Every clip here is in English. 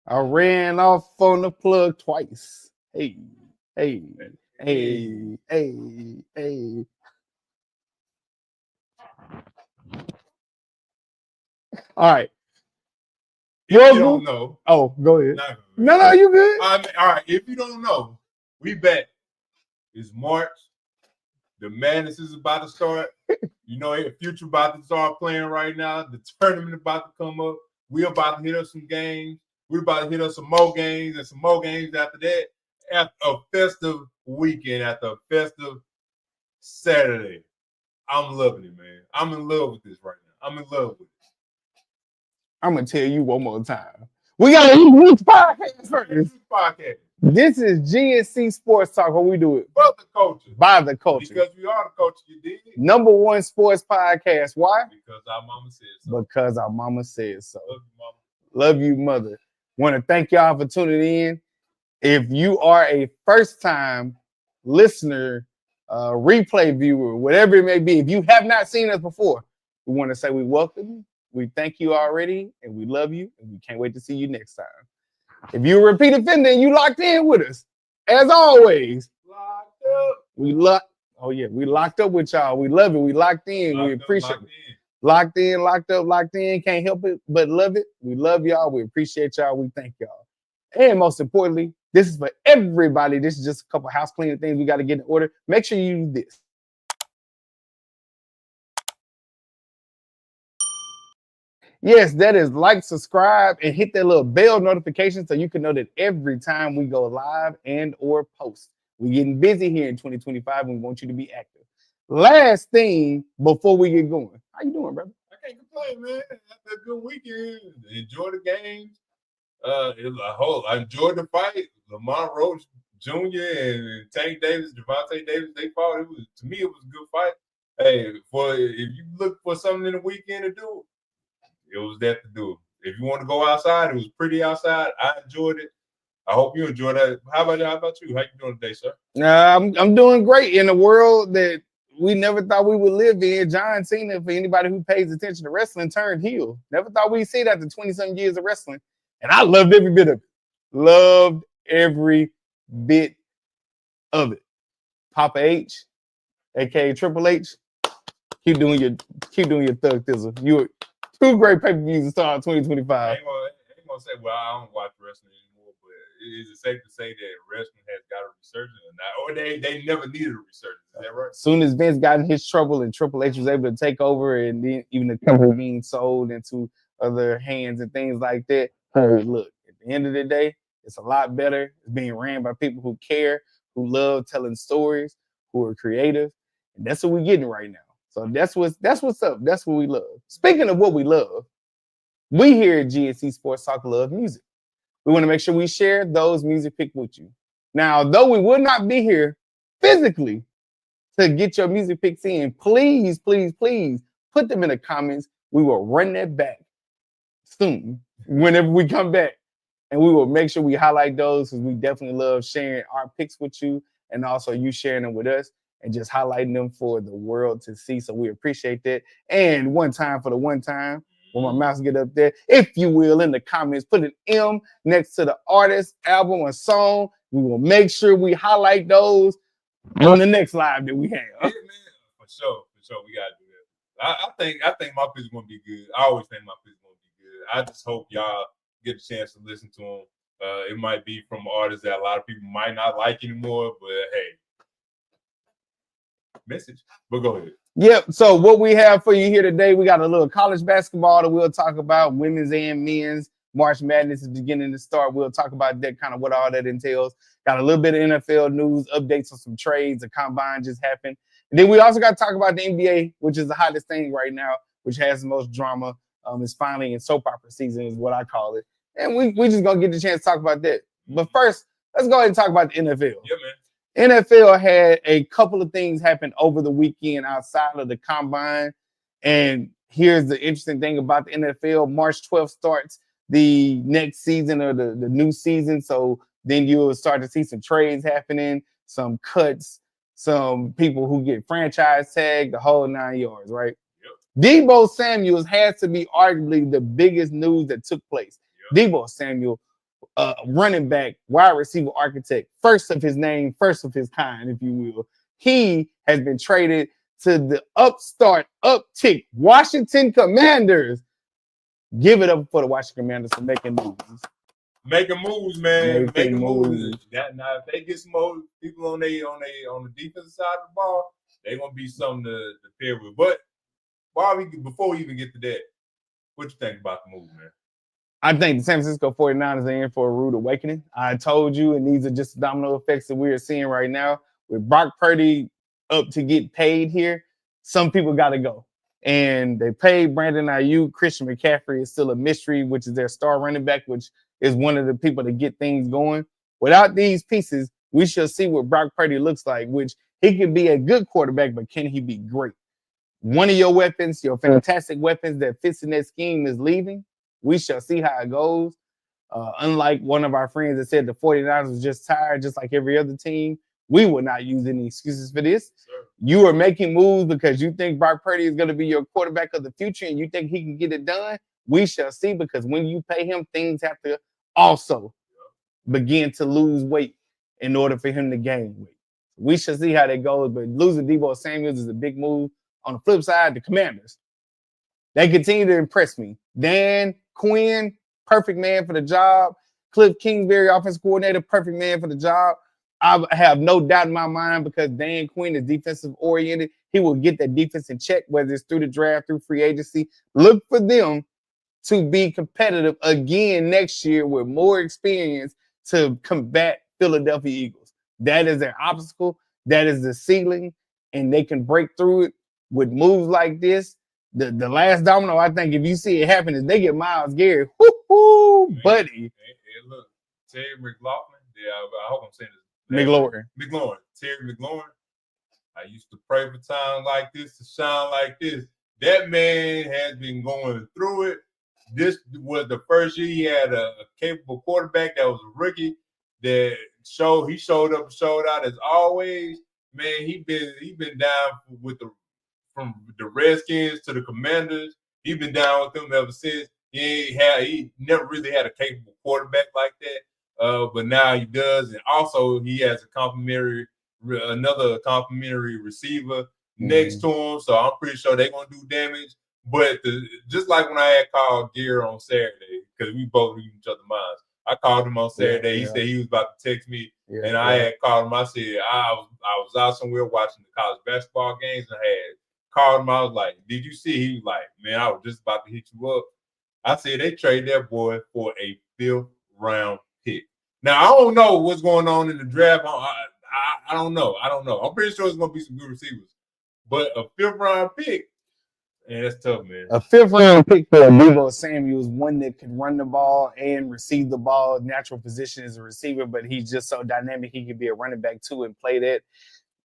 I ran off on the plug twice. Hey, hey, hey, hey, hey. All right. If you don't know. Oh, go ahead. No, you good. All right. If you don't know, we back. It's March. The madness is about to start. You know, future about to start playing right now. The tournament about to come up. We're about to hit us some games. We're about to hit us some more games and some more games after that. After a festive weekend, after a festive Saturday. I'm loving it, man. I'm in love with this right now. I'm in love with it. I'm going to tell you one more time. We got to introduce podcast first. Podcast. This is G&C Sports Talk, where we do it for the culture. By the culture. Because we are the culture, you dig? #1 sports podcast. Why? Because our mama said so. Because our mama said so. Love you, mama. Love you, mother. Want to thank y'all for tuning in. If you are a first-time listener, replay viewer, whatever it may be, if you have not seen us before, we want to say we welcome you. We thank you already, and we love you, and we can't wait to see you next time. If you're a repeat offender and you locked in with us, as always, we locked up with y'all. We love it. We locked in. We appreciate it. Locked in, locked up, locked in. Can't help it but love it. We love y'all. We appreciate y'all. We thank y'all. And most importantly, this is for everybody. This is just a couple house cleaning things we got to get in order. Make sure you do this. Yes, that is like, subscribe, and hit that little bell notification so you can know that every time we go live and or post. We're getting busy here in 2025 and we want you to be active. Last thing before we get going. How you doing, brother? I can't complain, man. After a good weekend. Enjoy the games. I enjoyed the fight. Lamont Roach Jr. and Tank Davis, Javante Davis, they fought. To me, it was a good fight. Hey, if you look for something in the weekend to do, it was that to do. If you want to go outside, it was pretty outside. I enjoyed it. I hope you enjoyed that. How about you? How you doing today, sir? I'm doing great in a world that we never thought we would live in. John Cena, for anybody who pays attention to wrestling, turned heel. Never thought we'd see that after 20-some years of wrestling. And I loved every bit of it. Loved every bit of it. Papa H, aka Triple H, keep doing your thug thizzle. You were two great pay-per-views to start 2025. I ain't gonna say, well, I don't watch wrestling anymore, but is it safe to say that wrestling has got a resurgence or not? Or they never needed a resurgence? Is that right? As soon as Vince got in his trouble and Triple H was able to take over, and then even the company being sold into other hands and things like that. Look, at the end of the day, it's a lot better. It's being ran by people who care, who love telling stories, who are creative, and that's what we're getting right now. So that's what's up. That's what we love. Speaking of what we love, we here at G&C Sports Talk love music. We want to make sure we share those music picks with you. Now, though we would not be here physically to get your music picks in, please, please, please put them in the comments. We will run that back soon whenever we come back. And we will make sure we highlight those because we definitely love sharing our picks with you and also you sharing them with us and just highlighting them for the world to see. So we appreciate that. And one time for the one time, when my mouse get up there, if you will, in the comments, put an M next to the artist, album, or song. We will make sure we highlight those on the next live that we have. Yeah, man. For sure. We gotta do that. I think my picks is gonna be good. I always think my picks is gonna be good. I just hope y'all get a chance to listen to them. It might be from artists that a lot of people might not like anymore, but hey, message. But go ahead. Yep. So what we have for you here today, we got a little college basketball that we'll talk about, women's and men's. March Madness is beginning to start. We'll talk about that, kind of what all that entails. Got a little bit of NFL news, updates on some trades. The combine just happened. And then we also got to talk about the NBA, which is the hottest thing right now, which has the most drama. It's finally in soap opera season is what I call it. And we just going to get the chance to talk about that. But first, let's go ahead and talk about the NFL. Yeah, man. NFL had a couple of things happen over the weekend outside of the combine. And here's the interesting thing about the NFL. March 12th starts the next season or the new season. So then you'll start to see some trades happening, some cuts, some people who get franchise tagged, the whole 9 yards, right? Yep. Deebo Samuel has to be arguably the biggest news that took place. Yep. Deebo Samuel running back, wide receiver architect, first of his name, first of his kind, if you will. He has been traded to the uptick Washington Commanders. Give it up for the Washington Commanders for making moves. Making moves, man. Making moves. Now, if they get some more people on the defensive side of the ball, they're gonna be something to pair with. But before we even get to that, what you think about the move, man? I think the San Francisco 49ers are in for a rude awakening. I told you, and these are just domino effects that we are seeing right now. With Brock Purdy up to get paid here, some people got to go. And they paid Brandon Ayuk. Christian McCaffrey is still a mystery, which is their star running back, which is one of the people to get things going. Without these pieces, we shall see what Brock Purdy looks like, which he can be a good quarterback, but can he be great? One of your weapons, your fantastic weapons that fits in that scheme is leaving. We shall see how it goes. Unlike one of our friends that said the 49ers was just tired, just like every other team, we will not use any excuses for this. Sure. You are making moves because you think Brock Purdy is going to be your quarterback of the future and you think he can get it done. We shall see, because when you pay him, things have to also begin to lose weight in order for him to gain weight. We shall see how that goes, but losing Deebo Samuels is a big move. On the flip side, the Commanders, they continue to impress me. Dan Quinn, perfect man for the job. Cliff Kingsbury, offensive coordinator, perfect man for the job. I have no doubt in my mind, because Dan Quinn is defensive oriented. He will get that defense in check, whether it's through the draft, through free agency. Look for them to be competitive again next year with more experience to combat Philadelphia Eagles. That is their obstacle. That is the ceiling, and they can break through it with moves like this. The last domino, I think, if you see it happen, is they get Myles Garrett. Woo-hoo, buddy. Hey, look, Terry McLaurin. Yeah, I hope I'm saying this. McLaurin. Terry McLaurin. I used to pray for times like this to shine like this. That man has been going through it. This was the first year he had a capable quarterback that was a rookie that showed up and showed out as always. Man, he been down from the Redskins to the Commanders. He's been down with them ever since. He never really had a capable quarterback like that. But now he does, and also he has another complimentary receiver next to him. So I'm pretty sure they're gonna do damage. But just like when I had called Gear on Saturday, because we both read each other's minds. I called him on Saturday. He said he was about to text me, and I had called him. I said I was out somewhere watching the college basketball games, and I had called him. I was like, "Did you see?" He was like, "Man, I was just about to hit you up." I said they traded that boy for a 5th round pick. Now I don't know what's going on in the draft. I don't know. I'm pretty sure it's gonna be some good receivers, but a 5th round pick. Yeah, that's tough, man. A 5th round pick for Deebo Samuels, one that could run the ball and receive the ball. Natural position as a receiver, but he's just so dynamic. He could be a running back too and play that.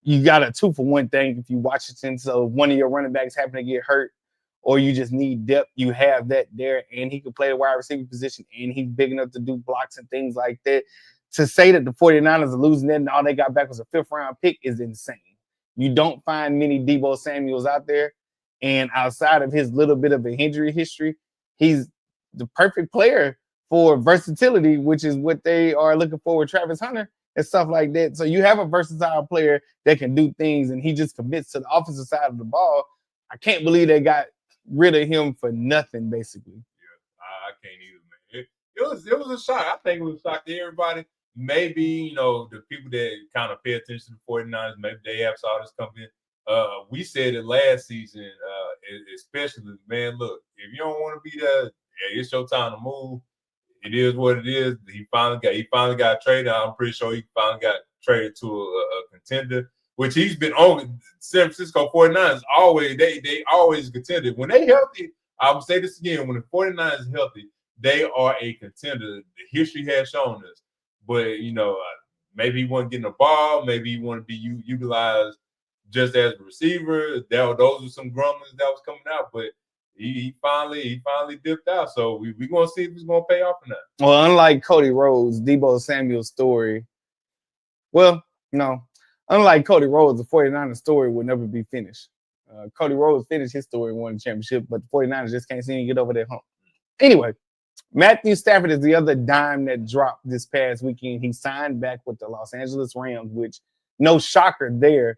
You got a 2-for-1 thing if you Washington. So if one of your running backs happen to get hurt, or you just need depth, you have that there, and he can play the wide receiver position, and he's big enough to do blocks and things like that. To say that the 49ers are losing that and all they got back was a 5th round pick is insane. You don't find many Deebo Samuels out there. And outside of his little bit of a injury history, he's the perfect player for versatility, which is what they are looking for with Travis Hunter and stuff like that. So you have a versatile player that can do things, and he just commits to the offensive side of the ball. I can't believe they got rid of him for nothing, basically. Yeah, I can't either, man. It was a shock. I think it was a shock to everybody. Maybe, the people that kind of pay attention to the 49ers, maybe they have saw this come in. We said it last season, especially, man, look, if you don't want to be there, it's your time to move. It is what it is. He finally got traded. I'm pretty sure he finally got traded to a contender, which he's been on. San Francisco 49ers always, they always contended. When they healthy, I will say this again, when the 49ers is healthy, they are a contender. The history has shown us. But, maybe he wasn't getting the ball. Maybe he wanted to be utilized just as a receiver. Those were some grumblings that was coming out, but he finally dipped out. So we're going to see if he's going to pay off or not. Well, unlike Cody Rhodes, Deebo Samuel's story, unlike Cody Rhodes, the 49ers story will never be finished. Cody Rhodes finished his story and won the championship, but the 49ers just can't seem to get over that hump. Anyway, Matthew Stafford is the other dime that dropped this past weekend. He signed back with the Los Angeles Rams, which no shocker there.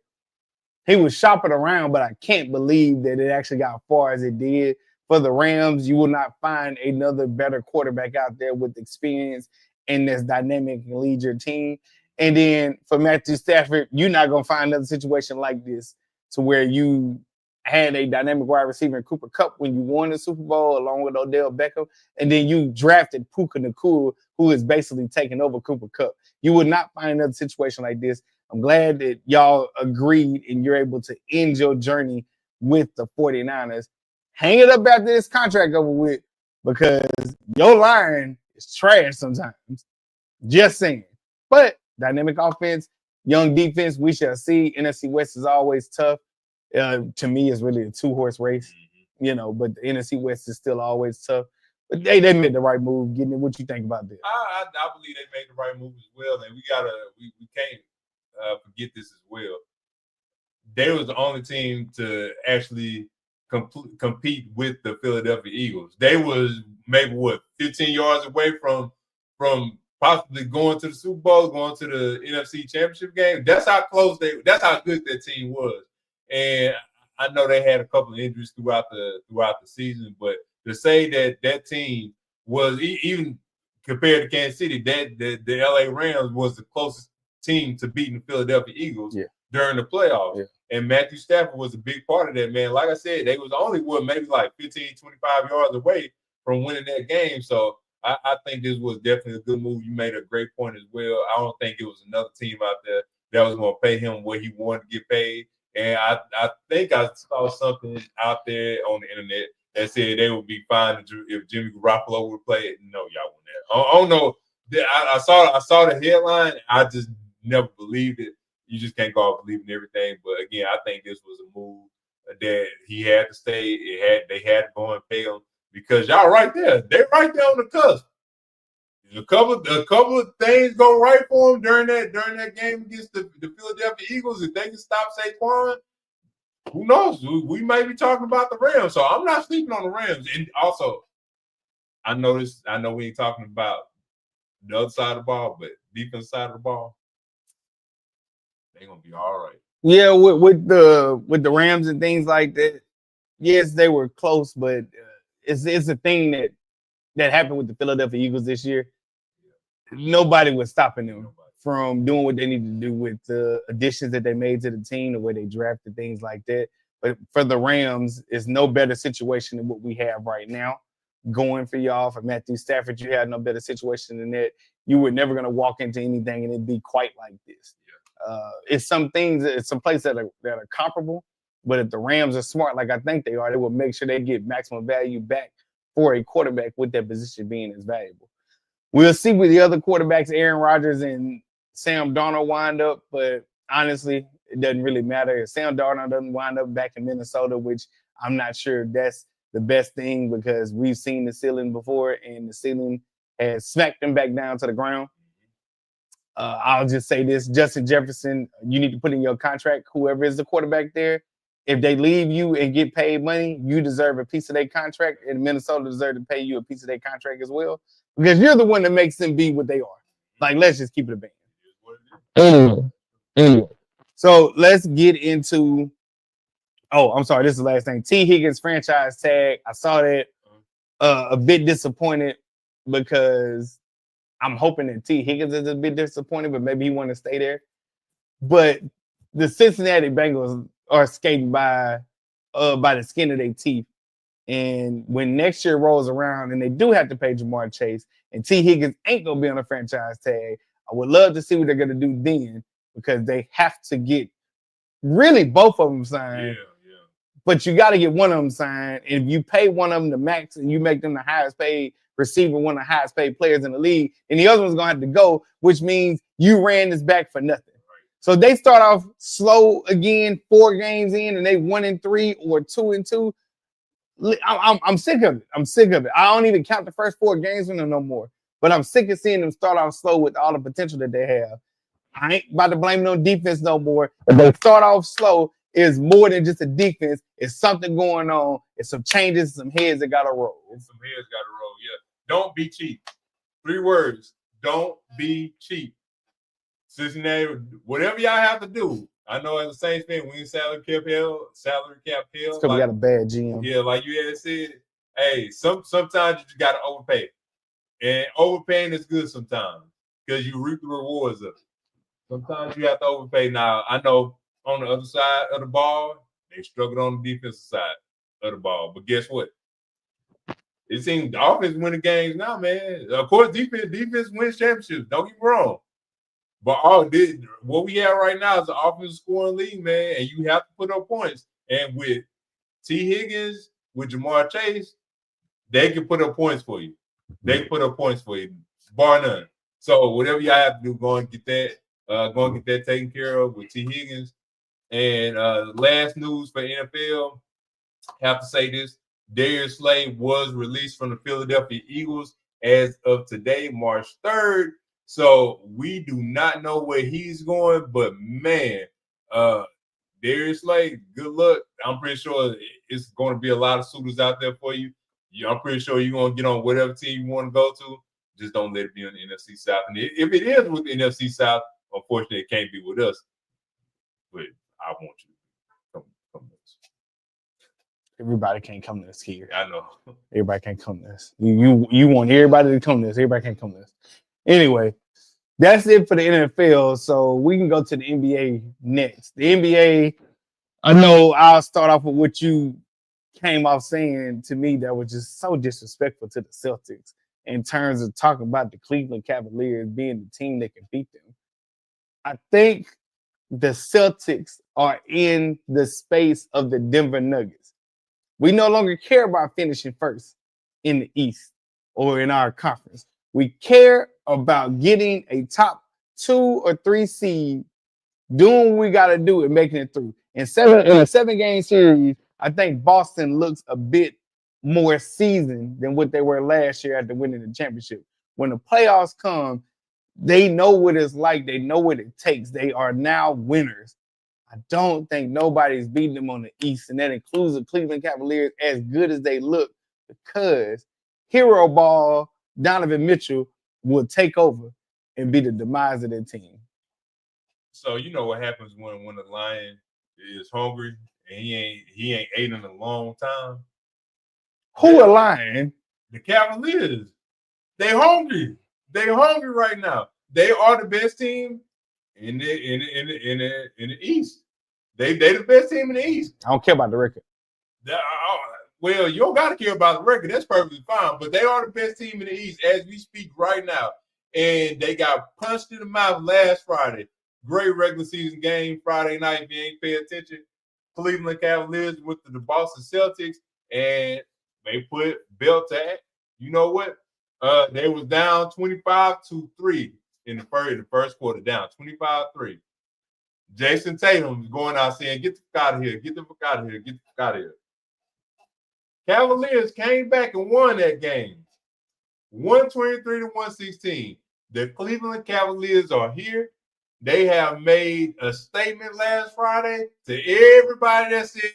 He was shopping around, but I can't believe that it actually got as far as it did. For the Rams, you will not find another better quarterback out there with experience and that's dynamic and lead your team. And then for Matthew Stafford, you're not going to find another situation like this to where you had a dynamic wide receiver in Cooper Kupp when you won the Super Bowl along with Odell Beckham, and then you drafted Puka Nacua, who is basically taking over Cooper Kupp. You would not find another situation like this. I'm glad that y'all agreed and you're able to end your journey with the 49ers. Hang it up after this contract over with because your line is trash sometimes. Just saying. But dynamic offense, young defense, we shall see. NFC West is always tough. To me, it's really a two-horse race, but the NFC West is still always tough. But they made the right move. Getting it. What you think about that? I believe they made the right move as well, and we can't forget this as well. They was the only team to actually compete with the Philadelphia Eagles. They was maybe 15 yards away from possibly going to the Super Bowl, going to the NFC Championship game. That's how close that's how good that team was. And I know they had a couple of injuries throughout the season, but to say that team was even compared to Kansas City, that the LA Rams was the closest team to beating the Philadelphia Eagles during the playoffs. Yeah. And Matthew Stafford was a big part of that, man. Like I said, they was only maybe like 15, 25 yards away from winning that game. So I think this was definitely a good move. You made a great point as well. I don't think it was another team out there that was going to pay him what he wanted to get paid. And I think I saw something out there on the internet that said they would be fine if Jimmy Garoppolo would play it. No, y'all wouldn't have. I don't know. I saw the headline. I just never believed it. You just can't go out believing everything. But again, I think this was a move that he had to stay. They had to go and pay him because y'all right there. They're right there on the cusp. A couple of things go right for them during that game against the Philadelphia Eagles. If they can stop Saquon, who knows? We may be talking about the Rams. So I'm not sleeping on the Rams. And also, I know we ain't talking about the other side of the ball, but defense side of the ball, they're gonna be all right. Yeah, with the Rams and things like that. Yes, they were close, but it's a thing that happened with the Philadelphia Eagles this year. Nobody was stopping them from doing what they needed to do with the additions that they made to the team, the way they drafted, things like that. But for the Rams, it's no better situation than what we have right now going for y'all. For Matthew Stafford, you had no better situation than that. You were never going to walk into anything and it'd be quite like this. It's some places that are comparable, but if the Rams are smart, like I think they are, they will make sure they get maximum value back for a quarterback with that position being as valuable. We'll see with the other quarterbacks, Aaron Rodgers and Sam Darnold wind up, but honestly, it doesn't really matter. If Sam Darnold doesn't wind up back in Minnesota, which I'm not sure that's the best thing because we've seen the ceiling before and the ceiling has smacked them back down to the ground. I'll just say this, Justin Jefferson, you need to put in your contract, whoever is the quarterback there. If they leave you and get paid money, you deserve a piece of their contract, and Minnesota deserves to pay you a piece of their contract as well. Because you're the one that makes them be what they are. Like, let's just keep it a band. Anyway. So let's get into. Oh, I'm sorry. This is the last thing. T. Higgins franchise tag. I saw that. A bit disappointed because I'm hoping that T. Higgins is a bit disappointed, but maybe he want to stay there. But the Cincinnati Bengals are skating by the skin of their teeth. And when next year rolls around and they do have to pay Jamar Chase and T. Higgins ain't going to be on a franchise tag, I would love to see what they're going to do then because they have to get really both of them signed. Yeah. But you got to get one of them signed. And if you pay one of them the max and you make them the highest paid receiver, one of the highest paid players in the league, and the other one's going to have to go, which means you ran this back for nothing. So they start off slow again, 4 games in, and they 1-3 or 2-2. I'm sick of it. I don't even count the first 4 games with them no more. But I'm sick of seeing them start off slow with all the potential that they have. I ain't about to blame them on defense no more. If they start off slow, it's more than just a defense. It's something going on. It's some changes, some heads that got to roll. Yeah. Don't be cheap. 3 words. Don't be cheap. Cincinnati, whatever y'all have to do. I know as a Saints fan, we ain't salary cap hell. Because we got a bad GM. Yeah, like you had said, hey, sometimes you just got to overpay. And overpaying is good sometimes because you reap the rewards of it. Sometimes you have to overpay. Now, I know on the other side of the ball, they struggled on the defensive side of the ball. But guess what? It seems the offense winning games now, man. Of course, defense wins championships. Don't get me wrong. But what we have right now is an offensive scoring league, man, and you have to put up points. And with T. Higgins, with Jamar Chase, they can put up points for you. They can put up points for you, bar none. So whatever y'all have to do, go and get that taken care of with T. Higgins. And last news for NFL, have to say this. Darius Slay was released from the Philadelphia Eagles as of today, March 3rd. So we do not know where he's going, but man, Darius Slay, good luck. I'm pretty sure it's going to be a lot of suitors out there for you. I'm pretty sure you're going to get on whatever team you want to go to. Just don't let it be on the NFC South. And if it is with the NFC South, unfortunately, it can't be with us. But I want you to come with us. Everybody can't come to us here. I know. Everybody can't come to us. You want everybody to come to us. Everybody can't come to us. Anyway, that's it for the NFL. So we can go to the NBA next. The NBA, I know I'll start off with what you came off saying to me that was just so disrespectful to the Celtics in terms of talking about the Cleveland Cavaliers being the team that can beat them. I think the Celtics are in the space of the Denver Nuggets. We no longer care about finishing first in the East or in our conference. We care about getting a top 2 or 3 seed, doing what we got to do and making it through. In a 7-game series, I think Boston looks a bit more seasoned than what they were last year after winning the championship. When the playoffs come, they know what it's like. They know what it takes. They are now winners. I don't think nobody's beating them on the East, and that includes the Cleveland Cavaliers, as good as they look, because hero ball Donovan Mitchell will take over and be the demise of their team. So you know what happens when the Lion is hungry and he ain't ate in a long time. Who a Lion? The Cavaliers. They hungry. They hungry right now. They are the best team in the East. They the best team in the East. I don't care about the record. Well, you don't got to care about the record. That's perfectly fine. But they are the best team in the East as we speak right now. And they got punched in the mouth last Friday. Great regular season game Friday night. If you ain't pay attention, Cleveland Cavaliers with the Boston Celtics, and they put belt tag. You know what? They was down 25-3 in the first quarter, down 25-3. Jason Tatum was going out saying, "Get the fuck out of here! Get the fuck out of here! Get the fuck out of here!" Cavaliers came back and won that game, 123-116. The Cleveland Cavaliers are here. They have made a statement last Friday to everybody that said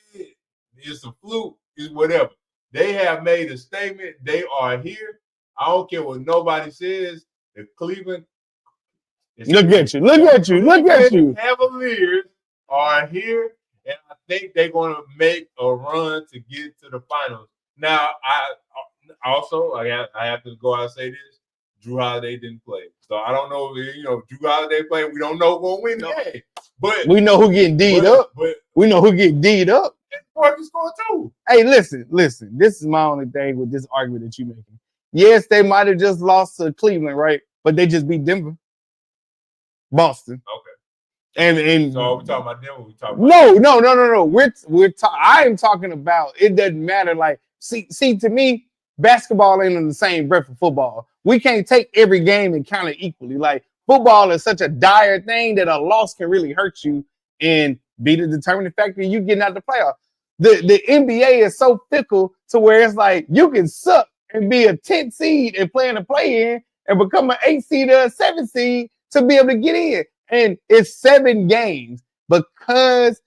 it's a fluke, is whatever. They have made a statement. They are here. I don't care what nobody says. The Cleveland. Look at you. Cavaliers are here, and I think they're going to make a run to get to the finals. Now, I have to go out and say this. Drew Holiday didn't play. So I don't know if, Drew Holiday played. We don't know who's going to win the game. But we know who getting D'd up. But we know who getting D'd up. And Marcus scored too. Hey, listen. This is my only thing with this argument that you're making. Yes, they might have just lost to Cleveland, right? But they just beat Denver. Boston. Okay. And so are we talking about Denver? We talking about No. I am talking about, it doesn't matter. Like, see, to me, basketball ain't in the same breath of football. We can't take every game and count it equally. Like, football is such a dire thing that a loss can really hurt you and be the determining factor in you getting out the playoff. The NBA is so fickle to where it's like you can suck and be a 10th seed and play in the play-in and become an 8th seed or a 7th seed to be able to get in. And it's 7 games because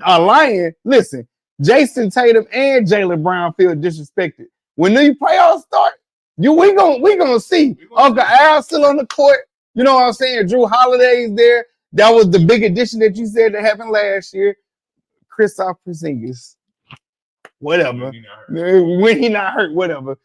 a Lion, listen, Jason Tatum and Jaylen Brown feel disrespected. When the playoffs start, We gonna see. Uncle Al still on the court. You know what I'm saying? Drew Holiday's there. That was the big addition that you said that happened last year. Kristaps Porzingis. Whatever. When he not hurt, whatever.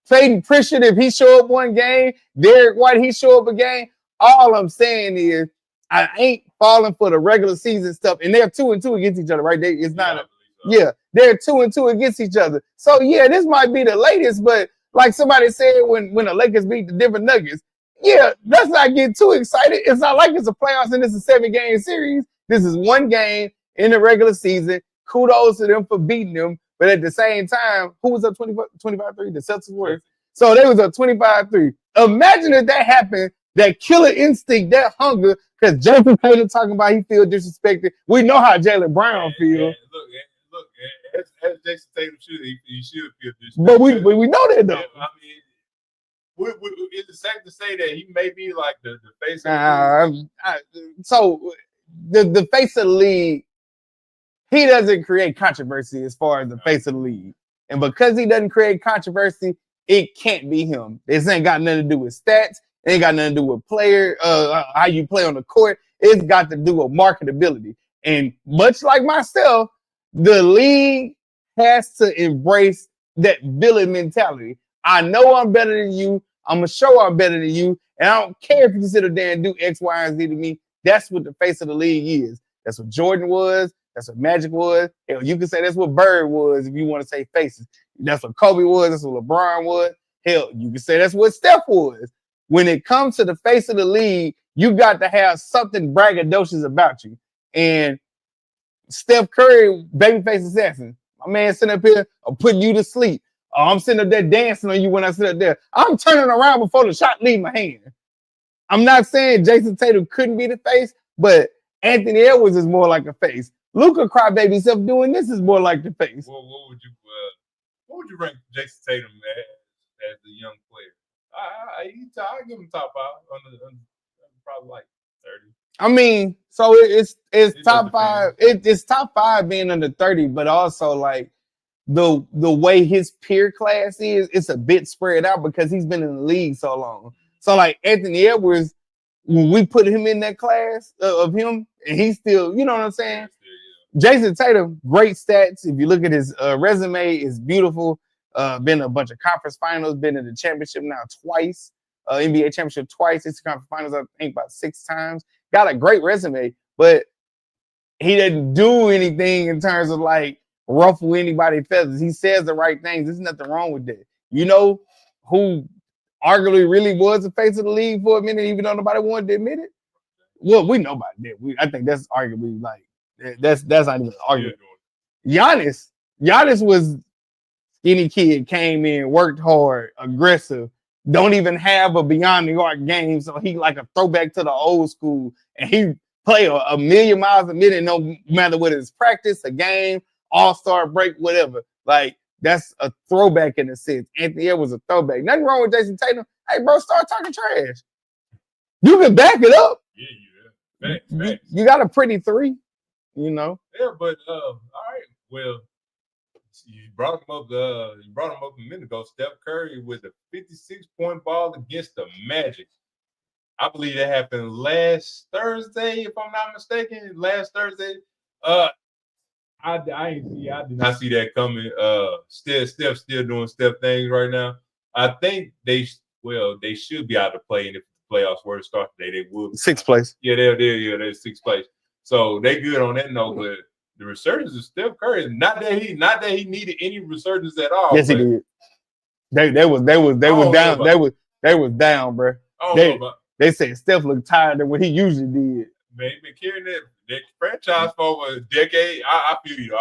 Peyton Pritchard, if he show up one game, Derek White, he show up a game. All I'm saying is I ain't falling for the regular season stuff. And they're 2-2 against each other, right? They're 2-2 against each other. So yeah, this might be the latest, but like somebody said when the Lakers beat the Denver Nuggets, yeah, let's not get too excited. It's not like it's a playoffs and it's a 7-game series. This is one game in the regular season. Kudos to them for beating them. But at the same time, who was up 25-3? The Celtics were. So they was up 25-3. Imagine if that happened, that killer instinct, that hunger, because Jason Tatum talking about he feel disrespected. We know how Jaylen Brown feels. Look, as Jason Tatum should, he should feel disrespected. But we know that, though. I mean, is it safe to say that he may be like the face of the league? So the face of the league, he doesn't create controversy as far as the face of the league. And because he doesn't create controversy, it can't be him. This ain't got nothing to do with stats. It ain't got nothing to do with player, how you play on the court. It's got to do with marketability. And much like myself, the league has to embrace that villain mentality. I know I'm better than you. I'm going to show I'm better than you. And I don't care if you sit there and do X, Y, and Z to me. That's what the face of the league is. That's what Jordan was. That's what Magic was. Hell, you can say that's what Bird was if you want to say faces. That's what Kobe was. That's what LeBron was. Hell, you can say that's what Steph was. When it comes to the face of the league, you got to have something braggadocious about you. And Steph Curry, babyface assassin. My man sitting up here, I'm putting you to sleep. I'm sitting up there dancing on you when I sit up there. I'm turning around before the shot leaves my hand. I'm not saying Jason Tatum couldn't be the face, but Anthony Edwards is more like a face. Luka crybaby self doing this is more like the face. What would you rank Jason Tatum as a young player? I give him top 5 on probably like 30. I mean, so it's top 5. It's top 5 being under 30, but also like the way his peer class is, it's a bit spread out because he's been in the league so long. So like Anthony Edwards, when we put him in that class of him, and he's still, you know what I'm saying? Jason Tatum, great stats. If you look at his resume, it's beautiful. Been a bunch of conference finals, been in the championship now twice, NBA championship twice, it's conference finals, I think about 6 times. Got a great resume, but he didn't do anything in terms of like ruffle anybody's feathers. He says the right things. There's nothing wrong with that. You know who arguably really was the face of the league for a minute, even though nobody wanted to admit it? Well, we know about that. I think that's arguably like that's not even an argument. Giannis was skinny kid, came in, worked hard, aggressive, don't even have a beyond the arc game, so he like a throwback to the old school, and he play a million miles a minute, no matter what it's practice, a game, all-star break, whatever. Like that's a throwback in a sense. Anthony Edwards was a throwback. Nothing wrong with Jason Tatum. Hey, bro, start talking trash. You can back it up. Yeah. Facts. You got a pretty 3, you know. Yeah, but all right. Well, you brought him up a minute ago. Steph Curry with a 56-point ball against the Magic. I believe that happened last Thursday, if I'm not mistaken. Last Thursday. I did not see that coming. Steph's still doing Steph things right now. I think they should be out to play, and if the playoffs were to start today, they would. 6th place. Yeah, they're 6th place. So they good on that note, but the resurgence of Steph Curry, not that he needed any resurgence at all. Yes, he did. They was down, bro. They said Steph looked tired than what he usually did. Man, he been carrying that franchise for over a decade. I feel you.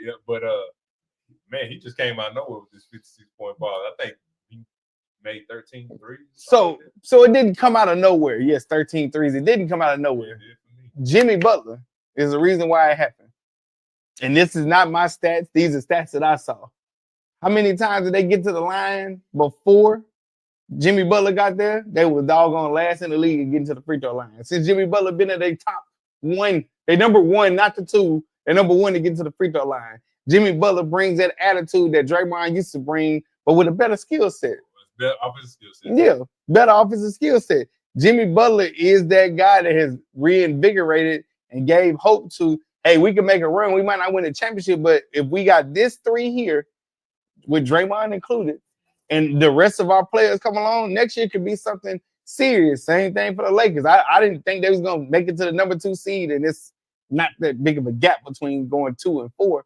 Yeah, but man, he just came out of nowhere with this 56-point ball. I think he made 13 threes. So it didn't come out of nowhere. Yes, 13 threes. It didn't come out of nowhere. Jimmy Butler is the reason why it happened. And this is not my stats. These are stats that I saw. How many times did they get to the line before Jimmy Butler got there? They were doggone last in the league and getting to the free throw line. Since Jimmy Butler been at their top 1, they number 1, not the 2. They're number 1 to get to the free throw line. Jimmy Butler brings that attitude that Draymond used to bring but with a better skill set. Better offensive skill set. Yeah, better offensive skill set. Jimmy Butler is that guy that has reinvigorated and gave hope to, hey, we can make a run. We might not win a championship, but if we got this three here, with Draymond included, and the rest of our players come along, next year could be something serious. Same thing for the Lakers. I didn't think they was going to make it to the number 2 seed, and it's not that big of a gap between going 2 and 4.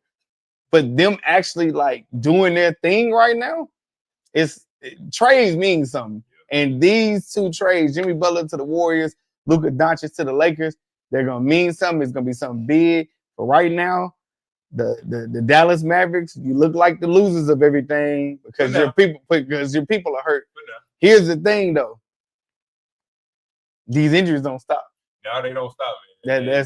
But them actually like doing their thing right now, trades mean something. And these 2 trades, Jimmy Butler to the Warriors, Luka Doncic to the Lakers, they're going to mean something. It's going to be something big. But right now, the Dallas Mavericks, you look like the losers of everything because your people are hurt. Here's the thing, though. These injuries don't stop. No, they don't stop, man. They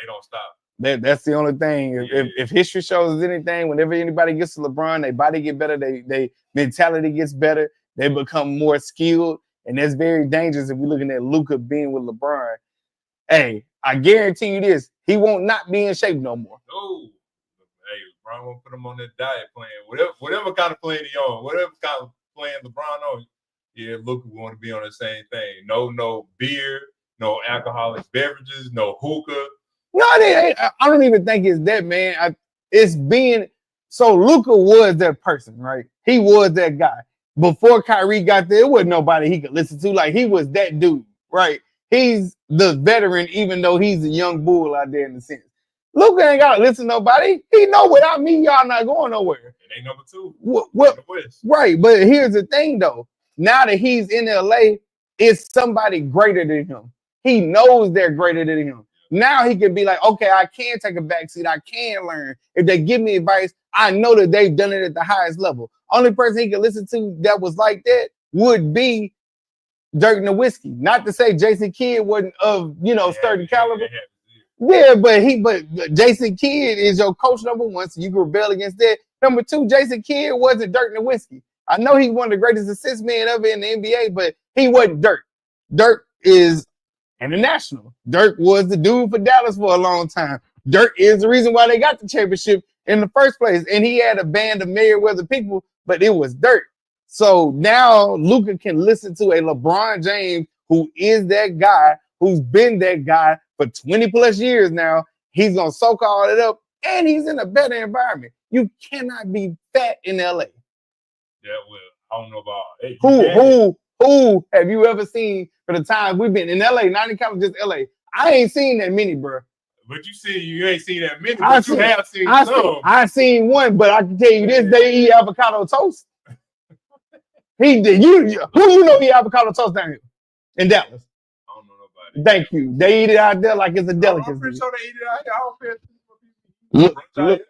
don't stop. That's the only thing. If history shows us anything, whenever anybody gets to LeBron, their body get better, they mentality gets better, they become more skilled, and that's very dangerous if we're looking at Luka being with LeBron. Hey, I guarantee you this, he won't not be in shape no more. No. Hey, LeBron won't put him on that diet plan. Whatever kind of plan he on, whatever kind of plan LeBron on, yeah, Luka want to be on the same thing. No beer, no alcoholic beverages, no hookah. No, I don't even think it's that, man. So Luka was that person, right? He was that guy. Before Kyrie got there, there wasn't nobody he could listen to. Like, he was that dude, right? He's the veteran, even though he's a young bull out there in the sense. Luka ain't got to listen to nobody. He know without me, y'all not going nowhere. It ain't number 2. What? Right, but here's the thing, though. Now that he's in LA, it's somebody greater than him. He knows they're greater than him. Now he can be like, okay, I can take a backseat. I can learn. If they give me advice, I know that they've done it at the highest level. Only person he can listen to that was like that would be Dirk Nowitzki. Not to say Jason Kidd wasn't of, sturdy caliber. Yeah, but Jason Kidd is your coach number 1, so you can rebel against that. Number 2, Jason Kidd wasn't Dirk Nowitzki. I know he's one of the greatest assist men ever in the NBA, but he wasn't Dirk. Dirk is international. Dirk was the dude for Dallas for a long time. Dirk is the reason why they got the championship in the first place. And he had a band of Merriweather people, but it was Dirk. So now Luka can listen to a LeBron James who is that guy, who's been that guy for 20 plus years now. He's going to soak all it up, and he's in a better environment. You cannot be fat in LA. Yeah, well, I don't know about Who have you ever seen for the times we've been in LA, not in California, just LA? I ain't seen that many, bro. But you ain't seen that many, but you have seen some. I seen one, but I can tell you this, they eat avocado toast. He did. Who you know eat avocado toast down here in Dallas? I don't know nobody. Thank you. They eat it out there like it's a delicacy. I'm pretty sure they eat it out here. I don't care.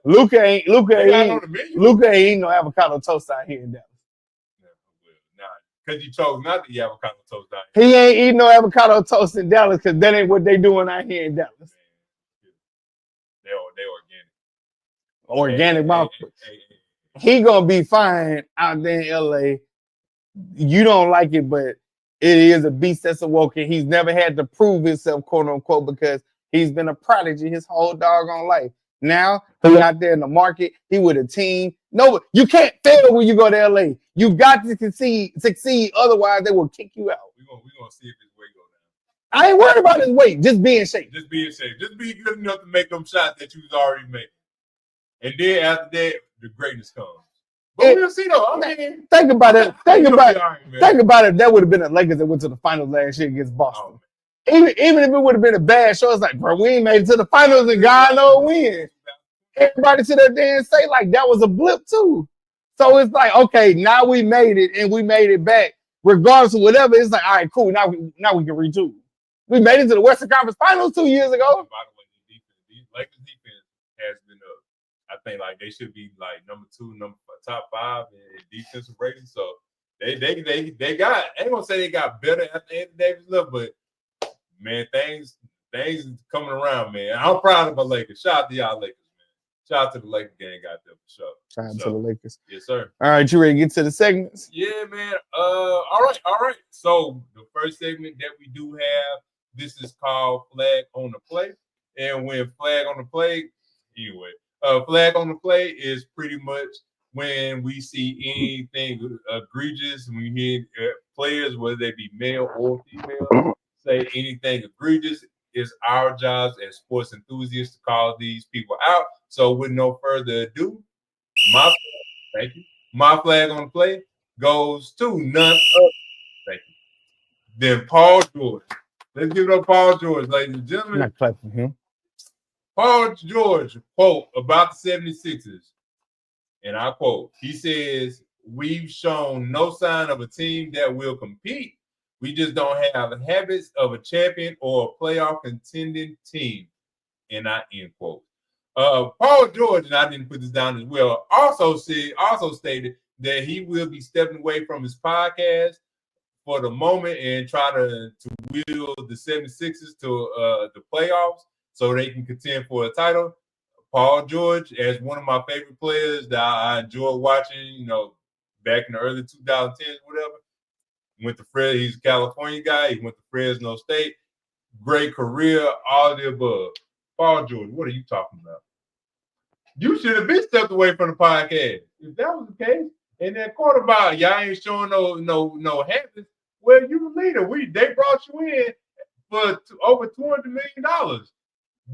Luka ain't eating no avocado toast out here in Dallas. Because you chose not to eat avocado toast out here. He ain't eating no avocado toast in Dallas because that ain't what they doing out here in Dallas. They organic. Organic. He gonna be fine out there in LA. You don't like it, but it is a beast that's awoken. He's never had to prove himself, quote unquote, because he's been a prodigy his whole doggone life. Now he's out there in the market. He with a team. No, you can't fail when you go to LA. You got to succeed. Otherwise, they will kick you out. We're gonna see if his weight go down. I ain't worried about his weight. Just be in shape. Just be in shape. Just be good enough to make them shots that you was already making. And then after that, the greatness comes. But we'll see though. I mean, think about it. Think about it. That would have been the Lakers that went to the finals last year against Boston. Even if it would have been a bad show, it's like, bro, we ain't made it to the finals and God knows when. Everybody sit up there and say like that was a blip too. So it's like, okay, now we made it and we made it back. Regardless of whatever, it's like, all right, cool. Now we can retool. We made it to the Western Conference Finals 2 years ago. By the way, the Lakers defense has been up. I think like they should be like number 2, top 5 in defensive rating. So they got. I ain't gonna say they got better after Anthony Davis left, but man, things coming around, man. I'm proud of my Lakers. Shout out to y'all Lakers, man. Shout out to the Lakers gang out there for sure. Shout out to the Lakers. Yes, sir. All right, you ready to get to the segments? Yeah, man. All right. So the first segment that we do have, this is called Flag on the Play. And when Flag on the Play, anyway, Flag on the Play is pretty much when we see anything egregious, when we hear players, whether they be male or female, say anything egregious, it's our jobs as sports enthusiasts to call these people out. So with no further ado, my flag on the play goes to none other. Thank you. Then Paul George. Let's give it up, Paul George, ladies and gentlemen. Not clapping him. Paul George, quote, about the 76ers, and I quote, he says, "We've shown no sign of a team that will compete. We just don't have the habits of a champion or a playoff contending team." And I end quote. Paul George, and I didn't put this down as well, also stated that he will be stepping away from his podcast for the moment and try to wheel the 76ers to the playoffs so they can contend for a title. Paul George, as one of my favorite players that I enjoy watching, back in the early 2010s, whatever, went to Fresno. He's a California guy. He went to Fresno State. Great career, all of the above. Paul George, what are you talking about? You should have been stepped away from the podcast. If that was the case, and that quarterback, y'all ain't showing no habits. Well, you the leader. They brought you in for over $200 million.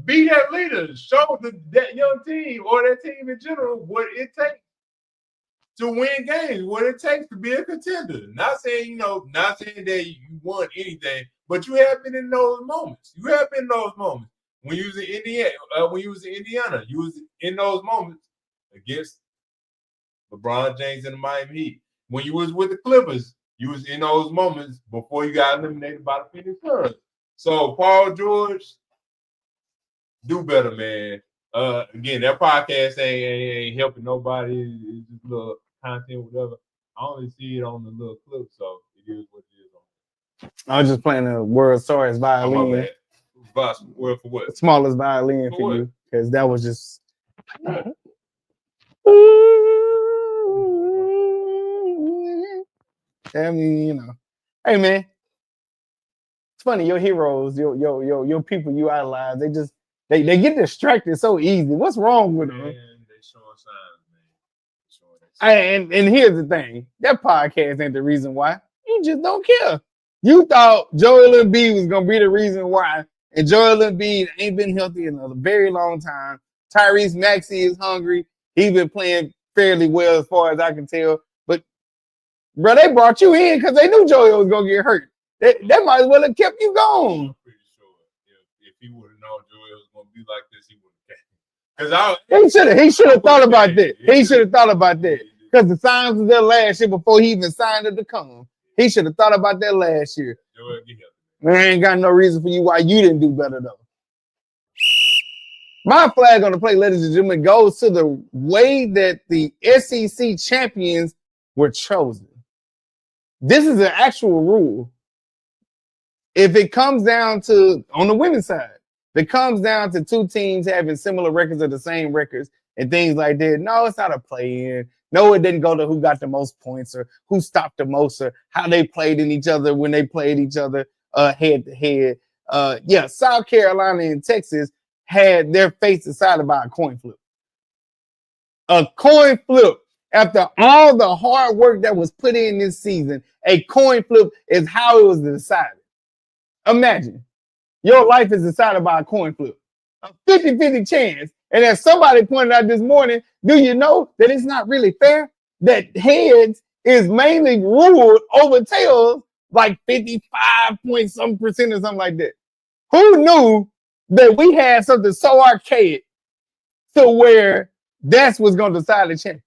Be that leader. Show that young team or that team in general what it takes to win games, what it takes to be a contender. Not saying that you won anything, but you have been in those moments. You have been in those moments. When you was in Indiana, you was in those moments against LeBron James and the Miami Heat. When you was with the Clippers, you was in those moments before you got eliminated by the Phoenix Suns. So Paul George, do better, man. Again, that podcast ain't helping nobody. It's just little content, whatever. I only see it on the little clip, so it is what it is. I was just playing the world's sorriest violin. Word for what? Smallest violin for you, because that was just. I mean, hey man, it's funny. Your heroes, your people you idolize, they get distracted so easy. What's wrong with them? They showing signs, man. And here's the thing: that podcast ain't the reason why. You just don't care. You thought Joel Embiid was gonna be the reason why, and Joel Embiid ain't been healthy in a very long time. Tyrese Maxey is hungry. He's been playing fairly well as far as I can tell. But bro, they brought you in because they knew Joel was gonna get hurt. That might as well have kept you gone. I'm pretty sure if he would have known Joel was gonna be like this, he would have. He should have thought about that. He should have thought about that. Because the signs was there last year before he even signed it to come. He should have thought about that last year. Man, I ain't got no reason for you why you didn't do better though. My flag on the plate, ladies and gentlemen, goes to the way that the SEC champions were chosen. This is an actual rule. If it comes down to, on the women's side, if it comes down to two teams having similar records or the same records and things like that, no, it's not a play-in. No, it didn't go to who got the most points or who stopped the most or how they played in each other when they played each other head-to-head. South Carolina and Texas had their fate decided by a coin flip. A coin flip. After all the hard work that was put in this season, a coin flip is how it was decided. Imagine your life is decided by a coin flip. A 50-50 chance. And as somebody pointed out this morning, do you know that it's not really fair? That heads is mainly ruled over tails like 55-point-some% or something like that. Who knew that we had something so archaic to where that's what's going to decide the champion?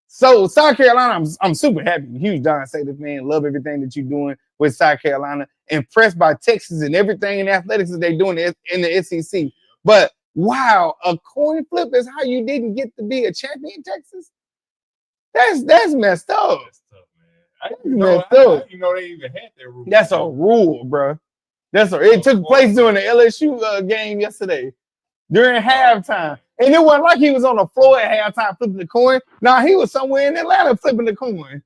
So South Carolina, I'm super happy. Huge Don Satis fan. Love everything that you're doing with South Carolina. Impressed by Texas and everything in athletics that they're doing in the SEC. But wow, a coin flip is how you didn't get to be a champion in Texas? That's messed up. That's tough, man. I didn't know they even had that rule. That's a rule, bro. It took place during the LSU game yesterday. During halftime. And it wasn't like he was on the floor at halftime flipping the coin. Nah, he was somewhere in Atlanta flipping the coin.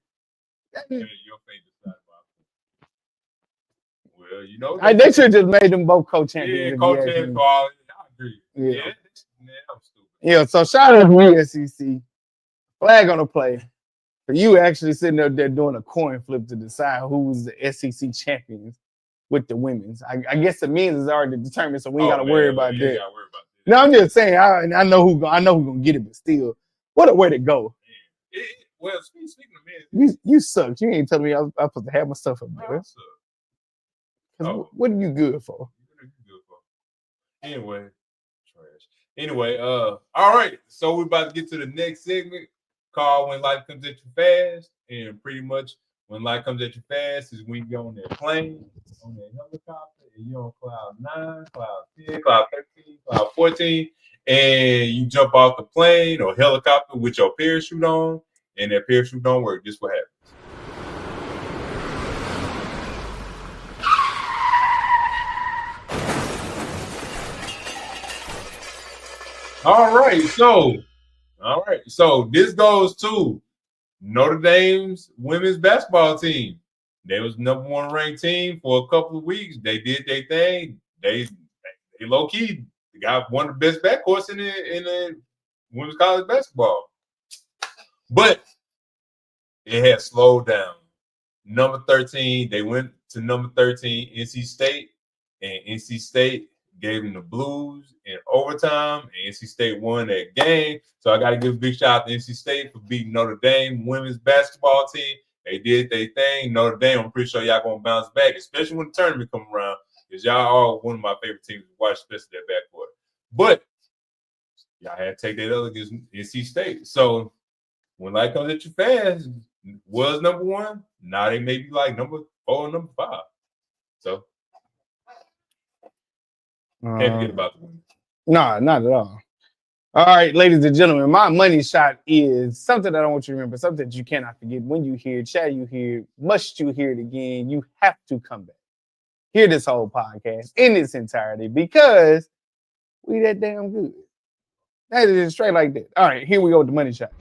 Well, they should have just made them both co-champions. Yeah, co-champions. I agree. Yeah. I'm stupid. Yeah, so shout out to the SEC. Flag on the play. For you actually sitting up there doing a coin flip to decide who's the SEC champions with the women's. I guess the men's is already determined, so we ain't got to worry about that. No, I'm just saying. I know who gonna get it, but still, what a way to go. Well, speaking of men, you suck. You ain't telling me I was supposed to have my stuff up there. What are you good for? Anyway, trash. Anyway, all right. So we're about to get to the next segment called "When Life Comes at You Fast," and pretty much when life comes at you fast is when you're on that plane, on that helicopter, and you're on cloud 9, cloud 10, cloud 13, cloud 14, and you jump off the plane or helicopter with your parachute on, and that parachute don't work. This what happens. All right, so this goes to Notre Dame's women's basketball team. They was number 1 ranked team for a couple of weeks. They did their thing. They low key got one of the best backcourts in the women's college basketball, but it had slowed down. Number 13, they went to number 13, NC State, and NC State gave them the blues in overtime, and NC State won that game. So I got to give a big shout out to NC State for beating Notre Dame women's basketball team. They did their thing. Notre Dame, I'm pretty sure y'all going to bounce back, especially when the tournament come around, because y'all are one of my favorite teams to watch, especially that backcourt. But y'all had to take that other against NC State. So when life comes at you fast, was number 1. Now they may be like number 4 and number 5. So can't forget about the women. Nah, not at all. All right, ladies and gentlemen, my money shot is something that I want you to remember, something that you cannot forget. When you hear it, chat, you hear it, must you hear it again, you have to come back. Hear this whole podcast in its entirety because we that damn good. That is straight like that. All right, here we go with the money shot.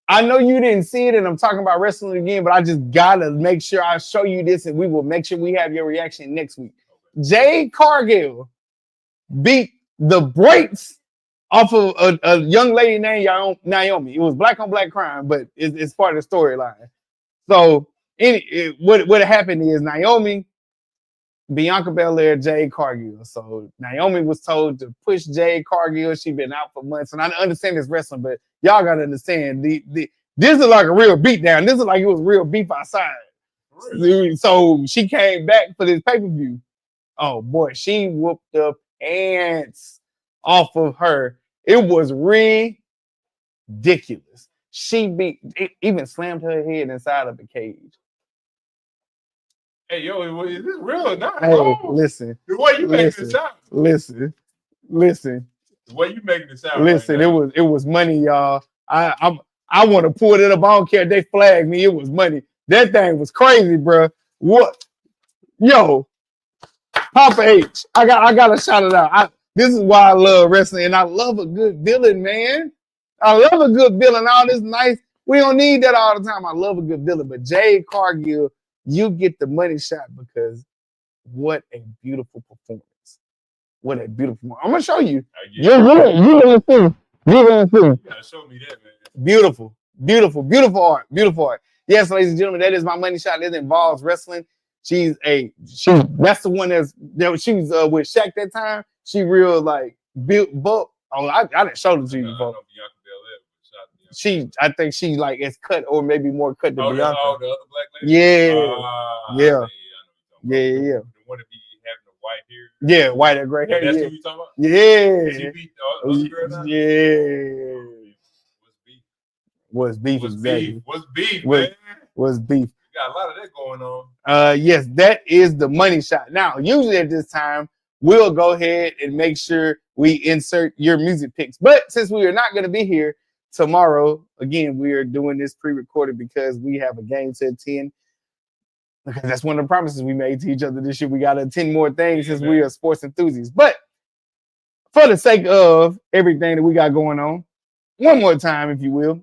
I know you didn't see it, and I'm talking about wrestling again, but I just gotta make sure I show you this, and we will make sure we have your reaction next week. Jade Cargill beat the brakes off of a young lady named Naomi. It was black on black crime, but it's part of the storyline. So what happened is Naomi, Bianca Belair, Jade Cargill. So Naomi was told to push Jade Cargill. She'd been out for months, and I understand this wrestling, but y'all gotta understand this is like a real beatdown. This is like it was real beef outside. Really? So she came back for this pay-per-view. Oh boy, she whooped the pants off of her. It was ridiculous. She even slammed her head inside of the cage. Hey, yo, is this real or not? Hey, listen. The way you making it sound. Listen. The way you making it sound. Listen, right it was money, y'all. I want to pull it up. I don't care if they flagged me. It was money. That thing was crazy, bro. What? Yo, Papa H. I gotta shout it out. This is why I love wrestling, and I love a good villain, man. I love a good villain. All this nice. We don't need that all the time. I love a good villain, but Jade Cargill, you get the money shot because what a beautiful performance. What a beautiful. I'm gonna show you. You're gonna see. You gotta show me that, man. Beautiful art. Yes, ladies and gentlemen, that is my money shot. It involves wrestling. That's the one she was with Shaq that time. She real like built. Oh, I didn't show it to you before. I think she like is cut or maybe more cut than Bianca. Oh, the other black lady? Yeah. Yeah. The one to be having the white hair. Yeah, white and gray hair. That's who you talking about? Yeah. She beat the other girl now? Yeah. What's beef? What's exactly. What's beef, man? What's beef? You got a lot of that going on. Yes, that is the money shot. Now, usually at this time, we'll go ahead and make sure we insert your music picks. But since we are not going to be here tomorrow, again, we are doing this pre-recorded because we have a game to attend. Because that's one of the promises we made to each other this year. We got to attend more things since we are sports enthusiasts. But for the sake of everything that we got going on, one more time, if you will,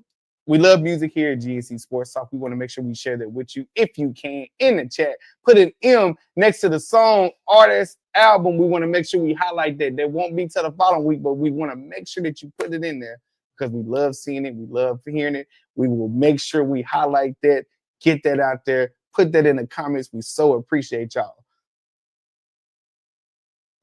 we love music here at G&C Sports Talk. We want to make sure we share that with you if you can in the chat. Put an M next to the song, artist, album, we want to make sure we highlight that. That won't be till the following week, but we want to make sure that you put it in there because we love seeing it. We love hearing it. We will make sure we highlight that, get that out there, put that in the comments. We so appreciate y'all.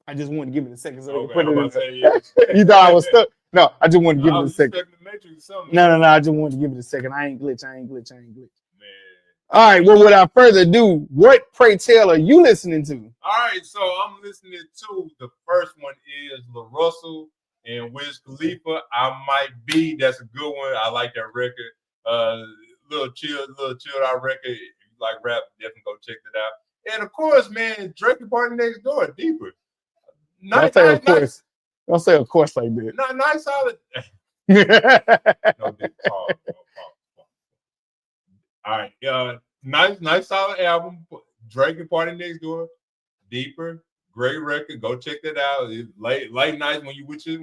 I just wanted to give it a second so Okay, put I'm it in about to there. say, yeah. You thought I was stuck? No, I just wanted to give I it a was second. expecting the Matrix or something. No. I just wanted to give it a second. I ain't glitch. Man. All right, well, without further ado, what, pray tell, are you listening to? All right, so I'm listening to the first one is La Russell and Wiz Khalifa. I Might Be. That's a good one. I like that record. Little chilled out record. If you like rap, definitely go check it out. And of course, man, Drake and Party Next Door, Deeper. Don't say of course. Don't say of course like that. Nice solid. All right, nice solid album. Drake and Party Next Door, Deeper, great record. Go check that out. Late nights when you with your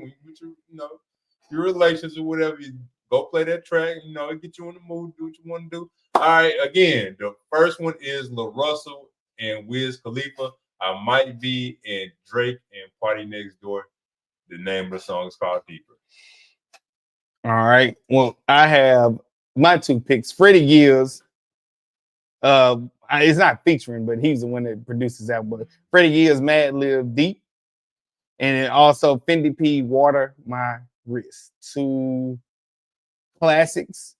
your relations or whatever. You go play that track. It get you in the mood. Do what you want to do. All right, again, the first one is La Russell and Wiz Khalifa. I Might Be, and Drake and Party Next Door. The name of the song is called Deeper. All right. Well, I have my two picks. Freddie Gibbs. It's not featuring, but he's the one that produces that. But Freddie Gibbs, Mad Lib, Deep, and then also Fendi P, Water My Wrist. Two classics.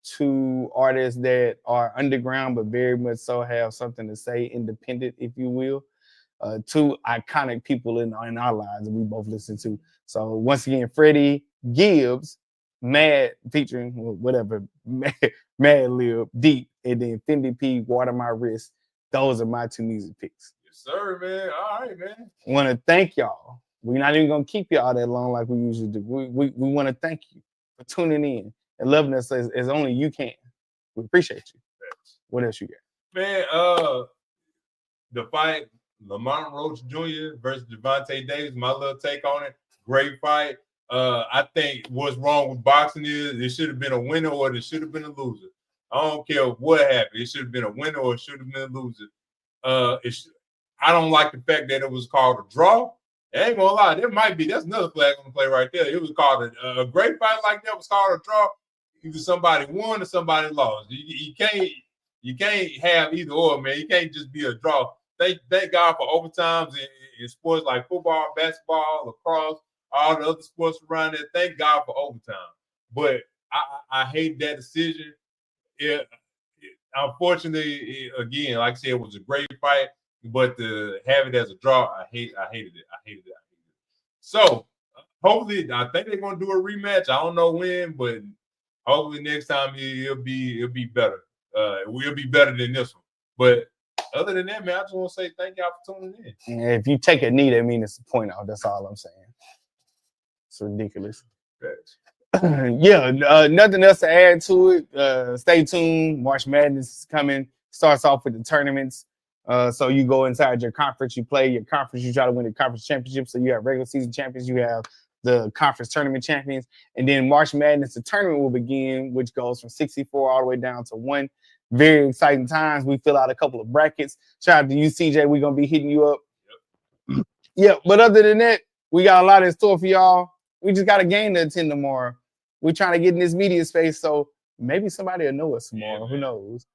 Two artists that are underground, but very much so have something to say, independent, if you will. Two iconic people in our lives that we both listen to. So once again, Freddie Gibbs, Mad featuring whatever, Mad Lib, Deep, and then Fendi P, Water My Wrist. Those are my two music picks. Yes, sir, man. All right, man. I want to thank y'all. We're not even gonna keep y'all that long like we usually do. We want to thank you for tuning in and loving us as only you can. We appreciate you. What else you got? Man, the fight, Lamont Roach Jr. versus Gervonta Davis, my little take on it. Great fight. I think what's wrong with boxing is it should have been a winner or it should have been a loser. I don't care what happened. It should have been a winner or it should have been a loser. I don't like the fact that it was called a draw. I ain't gonna lie, that's another flag on the play right there. It was called a great fight like that was called a draw. Either somebody won or somebody lost. You can't have either or, man. You can't just be a draw. Thank God for overtimes in sports like football, basketball, lacrosse, all the other sports around there. Thank God for overtime. But I hate that decision. Unfortunately, again, like I said, it was a great fight, but to have it as a draw, I hated it. So hopefully, I think they're gonna do a rematch. I don't know when, but hopefully next time it'll be better. It will be better than this one. But other than that, man, I just want to say thank y'all for tuning in. And if you take a knee, that means it's a point out. That's all I'm saying. It's ridiculous. Yeah, nothing else to add to it. Stay tuned. March Madness is coming. Starts off with the tournaments. So you go inside your conference, you play your conference, you try to win the conference championship. So you have regular season champions, you have the conference tournament champions, and then March Madness, the tournament will begin, which goes from 64 all the way down to 1. Very exciting times. We fill out a couple of brackets. Shout out to you, CJ. We're gonna be hitting you up. Yeah, but other than that, we got a lot in store for y'all. We just got a game to attend tomorrow. We're trying to get in this media space, so maybe somebody will know us tomorrow. Yeah, who knows?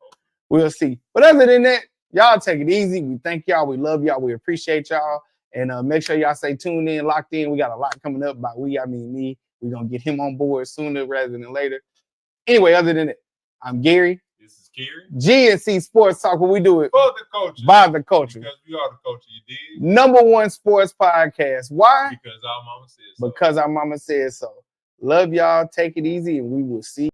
We'll see. But other than that, y'all take it easy. We thank y'all. We love y'all. We appreciate y'all. And make sure y'all stay tuned in, locked in. We got a lot coming up. By we, I mean me. We're going to get him on board sooner rather than later. Anyway, other than that, I'm Gary. This is Kerry. G&C Sports Talk, where we do it for the culture. By the culture. Because we are the culture, you dig? #1 sports podcast. Why? Because our mama said so. Because our mama said so. Love y'all. Take it easy, and we will see